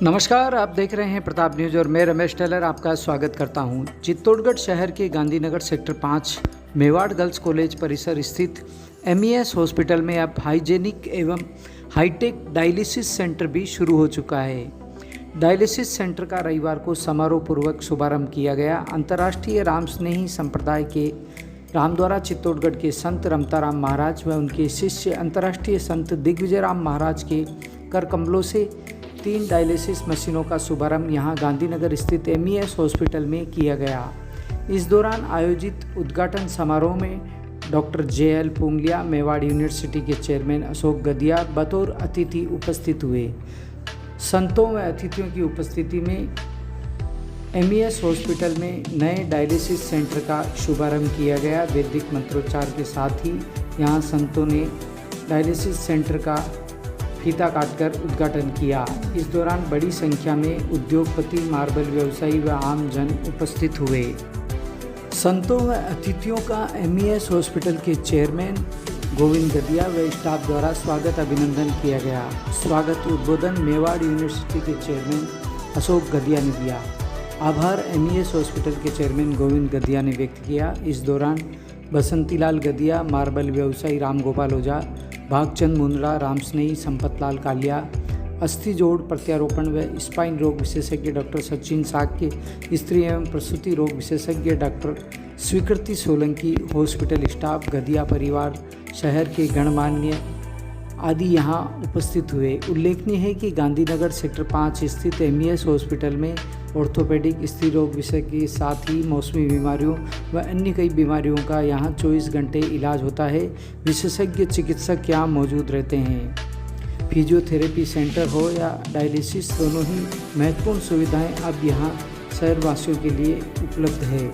नमस्कार, आप देख रहे हैं प्रताप न्यूज़ और मैं रमेश टेलर आपका स्वागत करता हूं। चित्तौड़गढ़ शहर के Gandhinagar sector 5 Mewar girls college परिसर स्थित MES हॉस्पिटल में अब हाइजेनिक एवं हाईटेक डायलिसिस सेंटर भी शुरू हो चुका है। डायलिसिस सेंटर का रविवार को समारोह पूर्वक शुभारंभ किया गया। अंतर्राष्ट्रीय राम स्नेही संप्रदाय के रामद्वारा चित्तौड़गढ़ के संत रमताराम महाराज व उनके शिष्य अंतर्राष्ट्रीय संत दिग्विजय राम महाराज के कर कमलों से 3 डायलिसिस मशीनों का शुभारंभ यहां गांधीनगर स्थित MES हॉस्पिटल में किया गया। इस दौरान आयोजित उद्घाटन समारोह में doctor JL Pungalia, Mewar university के चेयरमैन अशोक गदिया बतौर अतिथि उपस्थित हुए। संतों व अतिथियों की उपस्थिति में MES हॉस्पिटल में नए डायलिसिस सेंटर का शुभारंभ किया गया। वैदिक मंत्रोच्चार के साथ ही यहां संतों ने डायलिसिस सेंटर का फीता काटकर उद्घाटन किया। इस दौरान बड़ी संख्या में उद्योगपति, मार्बल व्यवसायी व आम जन उपस्थित हुए। संतों व अतिथियों का MES हॉस्पिटल के चेयरमैन गोविंद गदिया व स्टाफ द्वारा स्वागत अभिनंदन किया गया। स्वागत उद्बोधन मेवाड़ यूनिवर्सिटी के चेयरमैन अशोक गदिया ने दिया। आभार MES हॉस्पिटल के चेयरमैन गोविंद गदिया ने व्यक्त किया। इस दौरान बसंतीलाल गदिया, मार्बल व्यवसायी राम गोपाल ओझा, भागचंद मुंदड़ा, रामस्नेही संपतलाल कालिया, अस्थि जोड़ प्रत्यारोपण व स्पाइन रोग विशेषज्ञ डॉक्टर सचिन साक्य, स्त्री एवं प्रसूति रोग विशेषज्ञ डॉक्टर स्वीकृति सोलंकी, हॉस्पिटल स्टाफ, गदिया परिवार, शहर के गणमान्य आदि यहां उपस्थित हुए। उल्लेखनीय है कि गांधीनगर सेक्टर 5 स्थित MES हॉस्पिटल में ऑर्थोपेडिक, स्त्री रोग विषय के साथ ही मौसमी बीमारियों व अन्य कई बीमारियों का यहां 24 घंटे इलाज होता है। विशेषज्ञ चिकित्सक यहाँ मौजूद रहते हैं। फिजियोथेरेपी सेंटर हो या डायलिसिस, दोनों ही महत्वपूर्ण सुविधाएं अब यहाँ शहरवासियों के लिए उपलब्ध है।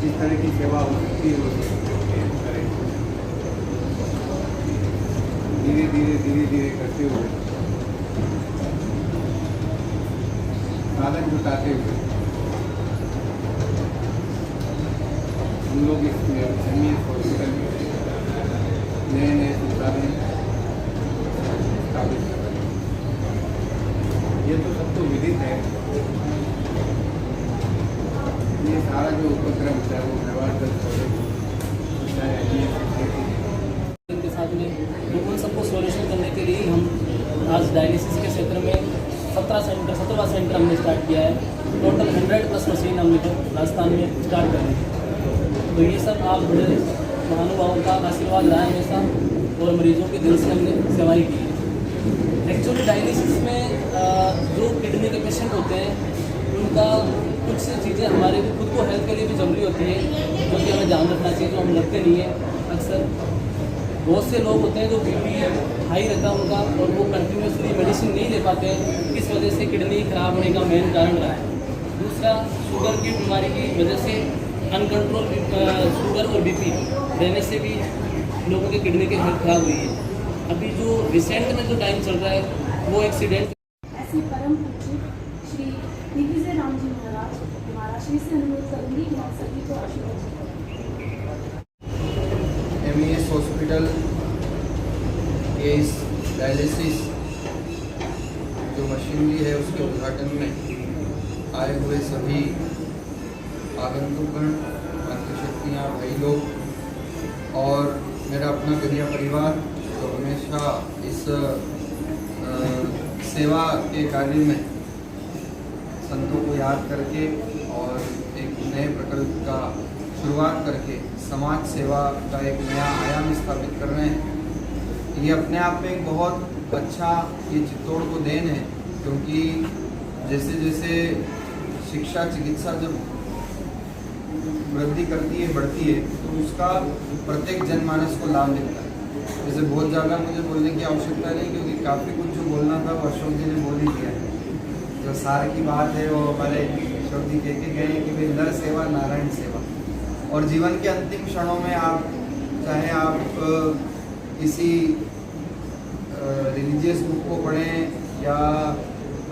इस तरह की सेवा हो सकती है, धीरे धीरे करते हुए, साधन जुटाते हुए हम लोग इस MES हॉस्पिटल में नए संसाधन स्थापित कर रहे हैं। ये तो सबको विदित है। ये सारा जो उपक्रम है वो मेवाड़ गर्ल्स कॉलेज के साथ में उन सबको सॉल्यूशन करने के लिए हम आज डायलिसिस के क्षेत्र में 17वां सेंटर हमने स्टार्ट किया है। टोटल 100+ मशीन हमने तो राजस्थान में स्टार्ट कर दी है। तो ये सब आप बड़े महानुभावों का आशीर्वाद रहा है हमेशा और मरीजों के दिल से हमने सेवाएं की है। एक्चुअली डायलिसिस में जो किडनी के पेशेंट होते हैं उनका कुछ चीज़ें हमारे खुद को हेल्थ के लिए भी ज़रूरी होती है, जो कि हमें ध्यान रखना चाहिए, जो हम रखते नहीं है। अक्सर बहुत से लोग होते हैं जो BP हाई रहता है उनका और वो कंटिन्यूसली मेडिसिन नहीं ले पाते हैं। इस वजह से किडनी खराब होने का मेन कारण रहा है। दूसरा, शुगर की बीमारी की वजह से अनकंट्रोल शुगर और BP रहने से भी लोगों के किडनी की हेल्थ खराब हुई है। अभी जो रिसेंट में जो टाइम चल रहा है वो एक्सीडेंट ऐसी परम पूज्य श्री दिग्विजय राम जी महाराज श्री से अनुरोध करूंगी कि आप सभी को आशीर्वाद। MES हॉस्पिटल के इस डायलिसिस जो मशीनरी है उसके उद्घाटन में आए हुए सभी आगंतुकगण, मातृशक्तियाँ, भाई लोग और मेरा अपना गदिया परिवार जो हमेशा इस सेवा के कार्य में संतों को याद करके और एक नए प्रकल्प का शुरुआत करके समाज सेवा का एक नया आयाम स्थापित कर रहे हैं। ये अपने आप में एक बहुत अच्छा ये चित्तौड़ को देन है, क्योंकि जैसे जैसे शिक्षा चिकित्सा जब वृद्धि करती है, बढ़ती है, तो उसका प्रत्येक जनमानस को लाभ मिलता है। जैसे बहुत ज़्यादा मुझे बोलने की आवश्यकता नहीं, क्योंकि काफ़ी कुछ जो बोलना था वो अशोक जी ने बोल ही दिया है। जो सार की बात है वो हमारे अशोक जी कह के गए कि भाई नर सेवा नारायण सेवा। और जीवन के अंतिम क्षणों में आप चाहे आप किसी रिलीजियस बुक को पढ़ें या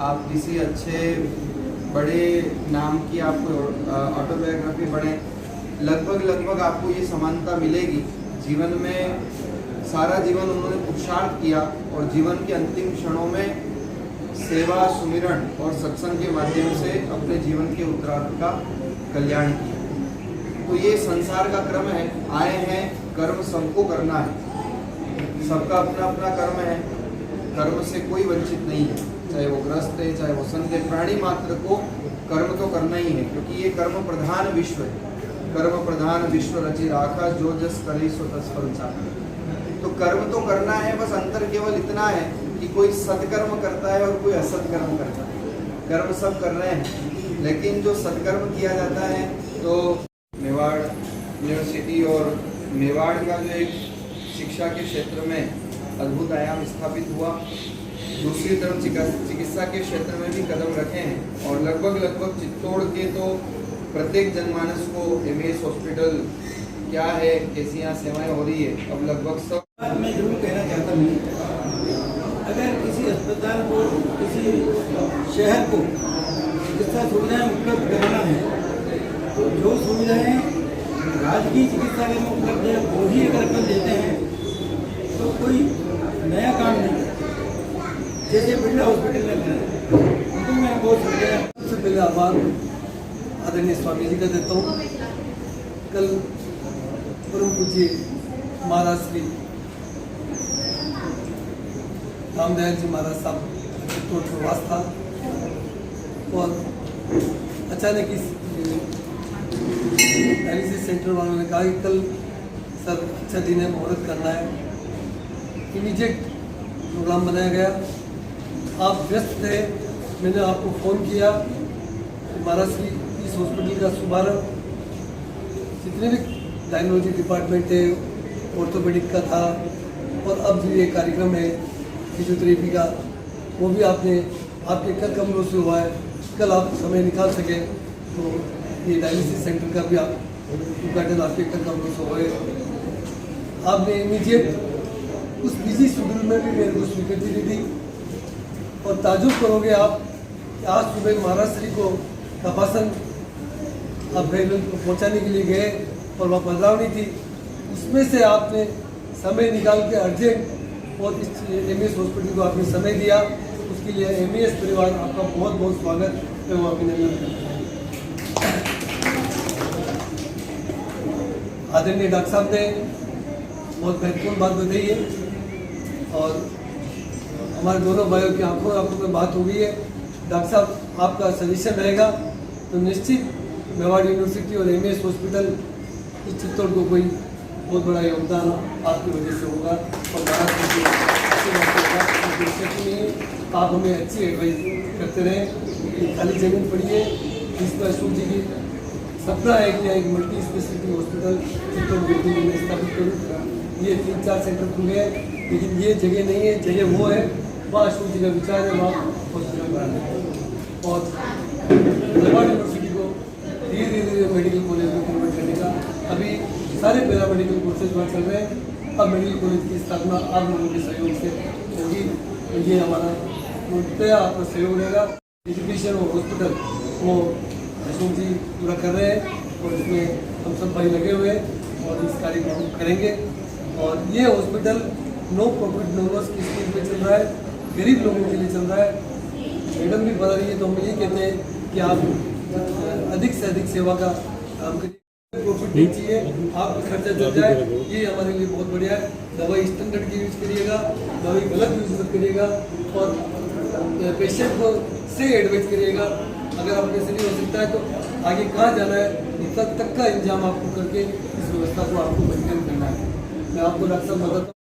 आप किसी अच्छे बड़े नाम की आप ऑटोबायोग्राफी पढ़ें, लगभग आपको ये समानता मिलेगी। जीवन में सारा जीवन उन्होंने पुरुषार्थ किया और जीवन के अंतिम क्षणों में सेवा, सुमिरन और सत्संग के माध्यम से अपने जीवन के उत्तरार्ध का कल्याण किया। तो ये संसार का क्रम है, आए हैं कर्म सबको करना है, सबका अपना अपना कर्म है, कर्म से कोई वंचित नहीं है, चाहे वो ग्रस्त है चाहे वो संत है, प्राणी मात्र को कर्म तो करना ही है, क्योंकि ये कर्म प्रधान विश्व है। कर्म प्रधान विश्व रचि राखा, जो जस करे सो तस फल चाखा। तो कर्म तो करना है, बस अंतर केवल इतना है कि कोई सत्कर्म करता है और कोई असत्कर्म करता है। कर्म सब कर रहे हैं, लेकिन जो सत्कर्म किया जाता है तो मेवाड़ यूनिवर्सिटी और मेवाड़ का जो एक शिक्षा के क्षेत्र में अद्भुत आयाम स्थापित हुआ। दूसरी तरफ चिकित्सा के क्षेत्र में भी कदम रखे हैं और लगभग चित्तौड़ के तो प्रत्येक जनमानस को एमईएस हॉस्पिटल क्या है, कैसी यहाँ सेवाएं हो रही है, अब लगभग सब। मैं जरूर कहना चाहता हूँ, अगर किसी अस्पताल को, किसी शहर को चिकित्सा सुविधाएं उपलब्ध कराना है तो जो सुविधाएं राजकीय चिकित्सालय में उपलब्ध है वो ही अगर अपन देते हैं तो कोई नया काम नहीं है। जैसे बिरला हॉस्पिटल में उनको मैं बहुत शुक्रिया। सबसे पहले आभार आदरणीय स्वामी जी का देता हूँ। कल परम पूज्य महाराज श्री रामदयाल जी महाराज साहब चित्तौड़ प्रवास था और अचानक इस डायलिसिस सेंटर वालों ने कहा कि कल सर अच्छा दिन है, मुहूर्त करना है। इमीडिएट प्रोग्राम बनाया गया। आप व्यस्त थे, मैंने आपको फ़ोन किया कि महाराज श्री इस हॉस्पिटल का शुभारंभ जितने भी डायनोलॉजी डिपार्टमेंट है, ऑर्थोपेडिक का था और अब जो ये कार्यक्रम है फिजियोथेरेपी का, वो भी आपके कल कमरों से हुआ है। कल आप समय निकाल सके तो ये डायलिसिस सेंटर का भी आप उद्घाटन आपके कल कमरों से हुए। आपने इमीडिएट उस बिजी शेड्यूल में भी मेरे को स्वीकृति दी थी और ताजुब करोगे आप कि आज सुबह महाराज श्री को तपासन आप पहुँचाने के लिए गए और वहाँ बदलावनी थी, उसमें से आपने समय निकाल के अर्जेंट और इस एमईएस हॉस्पिटल को आपने समय दिया। उसके लिए एमईएस परिवार आपका बहुत बहुत स्वागत है, वो अभिनंदन करता हूँ। आदरणीय डॉक्टर साहब ने बहुत महत्वपूर्ण बात बताई है और हमारे दोनों भाइयों की आंखों में बात हो गई है। डॉक्टर साहब आपका सजेशन रहेगा तो निश्चित मेवाड़ यूनिवर्सिटी और एमईएस हॉस्पिटल इस चित्तौड़ को कोई बहुत बड़ा योगदान आपकी वजह से होगा और आप हमें अच्छी एडवाइस करते रहें। खाली जमीन पड़ी है, इस पर अशोक जी की सपना है कि एक मल्टी स्पेशलिटी हॉस्पिटल चित्तौड़ में स्थापित करूँ। ये 3-4 सेंटर खुले हैं, लेकिन ये जगह नहीं है, जगह वो है वहाँ अशोक जी का विचार है वहाँ हॉस्पिटल बनाने और मेवाड़ यूनिवर्सिटी को धीरे धीरे मेडिकल कॉलेज में कन्वर्ट करने का अभी सारे पैरा मेडिकल कोर्सेज वहाँ चल रहे हैं। अब मेडिकल कॉलेज की स्थापना आप लोगों के सहयोग से होगी, तो ये हमारा पूर्णतया आपका सहयोग रहेगा। एजुकेशन और हॉस्पिटल वो अशोक जी पूरा कर रहे हैं और इसमें हम सब भाई लगे हुए हैं और इस कार्य को हम करेंगे। और ये hospital no profit no loss की स्कीम में चल रहा है, गरीब लोगों के लिए चल रहा है। मैडम भी बता रही है तो हम यही कहते हैं कि आप अधिक से अधिक सेवा का काम करिए, प्रॉफिट नहीं चाहिए, आपका खर्चा चल जाए, ये हमारे लिए बहुत बढ़िया है। दवाई स्टैंडर्ड की यूज़ करिएगा, दवाई गलत यूज़ मत करिएगा और पेशेंट को से एडवाइस करिएगा। अगर आपके से नहीं हो सकता है तो आगे कहाँ जाना है तक का इंतजाम आपको करके इस व्यवस्था को आपको मेंटेन करना है। मैं आपको डॉक्टर साहब बताता हूँ।